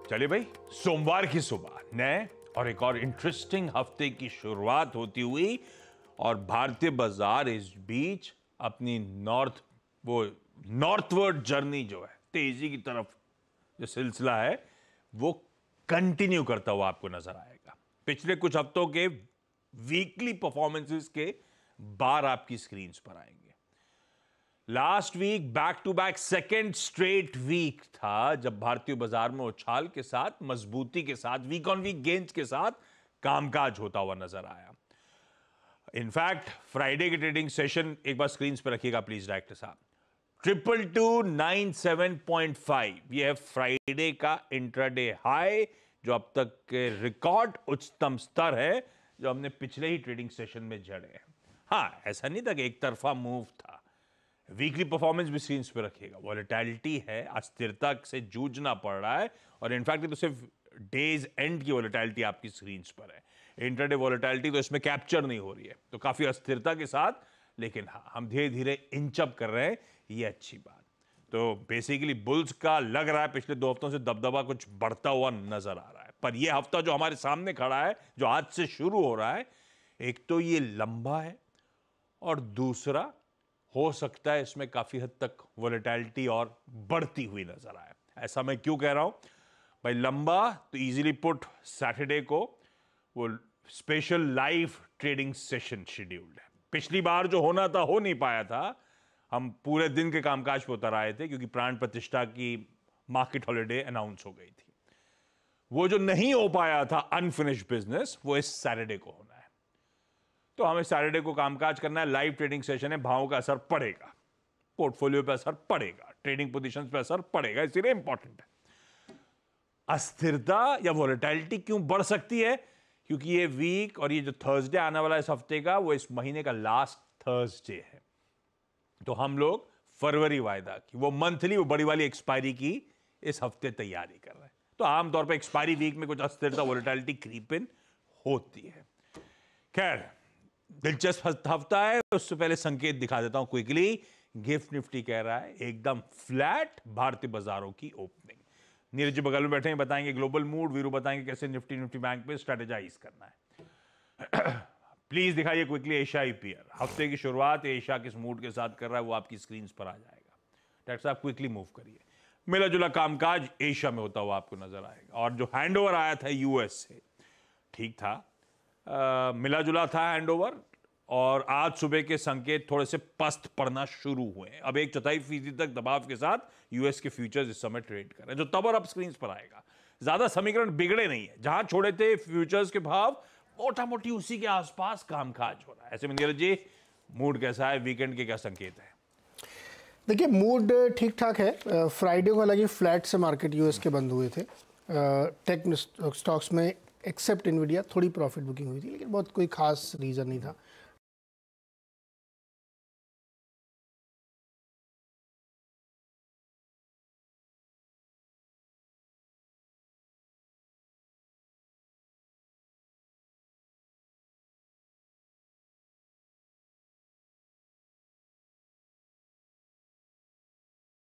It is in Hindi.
चलिए भाई, सोमवार की सुबह नए और एक और इंटरेस्टिंग हफ्ते की शुरुआत होती हुई और भारतीय बाजार इस बीच अपनी नॉर्थवर्ड जर्नी जो है, तेजी की तरफ जो सिलसिला है वो कंटिन्यू करता हुआ आपको नजर आएगा। पिछले कुछ हफ्तों के वीकली परफॉर्मेंसेस के बार आपकी स्क्रीन पर आएंगे। Last week back to back second straight week था जब भारतीय बाजार में उछाल के साथ, मजबूती के साथ, वीक ऑन वीक गेंस के साथ कामकाज होता हुआ नजर आया। इनफैक्ट फ्राइडे के ट्रेडिंग सेशन एक बार स्क्रीन पर रखिएगा प्लीज डायरेक्टर साहब। 2297.5 ये है फ्राइडे का इंट्राडे हाई, जो अब तक के रिकॉर्ड उच्चतम स्तर है जो हमने पिछले ही ट्रेडिंग सेशन में जड़े हैं। हाँ, ऐसा नहीं था कि एक तरफा मूव था। वीकली परफॉर्मेंस भी स्क्रीन पे रखिएगा। वॉलेटिलिटी है, अस्थिरता से जूझना पड़ रहा है और इनफैक्ट तो सिर्फ डेज एंड की वॉलेटिलिटी आपकी स्क्रीन पर है। इंट्राडे वॉलेटिलिटी तो इसमें कैप्चर नहीं हो रही है, तो काफी अस्थिरता के साथ, लेकिन हाँ, हम धीरे धीरे इंचअप कर रहे हैं, ये अच्छी बात। तो बेसिकली बुल्स का लग रहा है पिछले 2 हफ्तों से दबदबा कुछ बढ़ता हुआ नजर आ रहा है, पर यह हफ्ता जो हमारे सामने खड़ा है, जो आज से शुरू हो रहा है, एक तो ये लंबा है और दूसरा हो सकता है इसमें काफी हद तक वॉलेटिलिटी और बढ़ती हुई नजर आए। ऐसा मैं क्यों कह रहा हूं भाई? लंबा तो इजीली पुट सैटरडे को वो special live trading session scheduled है। पिछली बार जो होना था हो नहीं पाया था, हम पूरे दिन के कामकाज पे उतर आए थे क्योंकि प्राण प्रतिष्ठा की मार्केट हॉलिडे अनाउंस हो गई थी। वो जो नहीं हो पाया था अनफिनिश्ड बिजनेस, वो इस सैटरडे को होना है। तो हमें सैटरडे को कामकाज करना है, लाइव ट्रेडिंग सेशन है, भावों का असर पड़ेगा, पोर्टफोलियो पे असर पड़ेगा, ट्रेडिंग पोजीशंस पे असर पड़ेगा, इसलिए इंपॉर्टेंट है। अस्थिरता या वॉलेटिलिटी क्यों बढ़ सकती है? क्योंकि ये वीक और ये जो थर्सडे आने वाला है इस हफ्ते का, वो इस महीने का लास्ट थर्सडे है। तो हम लोग फरवरी वायदा की वो मंथली, वो बड़ी वाली एक्सपायरी की इस हफ्ते तैयारी कर रहे हैं। तो आमतौर पर एक्सपायरी वीक में कुछ अस्थिरता, वॉलेटिलिटी क्रीप इन होती है। खैर, दिलचस्प हफ्ता है। उससे पहले संकेत दिखा देता हूं क्विकली। गिफ्ट निफ्टी कह रहा है एकदम फ्लैट भारतीय बाजारों की ओपनिंग। नीरज जी बगल में बैठे हैं, बताएंगे ग्लोबल मूड, वीरू बताएंगे कैसे निफ्टी बैंक पे स्ट्रेटेजाइज करना है। प्लीज दिखाइए क्विकली एशियाई पीयर। हफ्ते की शुरुआत एशिया किस मूड के साथ कर रहा है वो आपकी स्क्रीन पर आ जाएगा। डॉक्टर साहब क्विकली मूव करिए। मिला जुला कामकाज एशिया में होता हुआ आपको नजर आएगा। और जो हैंडओवर आया था यूएस से, ठीक था, मिला जुला था हैंडओवर, और आज सुबह के संकेत थोड़े से पस्त पड़ना शुरू हुए हैं। अब 1/4% तक दबाव के साथ यूएस के फ्यूचर्स इस समय ट्रेड कर रहे हैं, जो तब और अब स्क्रीन पर आएगा। ज्यादा समीकरण बिगड़े नहीं है, जहां छोड़े थे फ्यूचर्स के भाव मोटा मोटी उसी के आसपास कामकाज हो रहा है। ऐसे में नीरज जी, मूड कैसा है? वीकेंड के क्या संकेत है? देखिए, मूड ठीक ठाक है। फ्राइडे को हालांकि फ्लैट से मार्केट यूएस के बंद हुए थे। टेक स्टॉक्स में एक्सेप्ट इनवीडिया थोड़ी प्रॉफिट बुकिंग हुई थी, लेकिन बहुत कोई खास रीज़न नहीं था।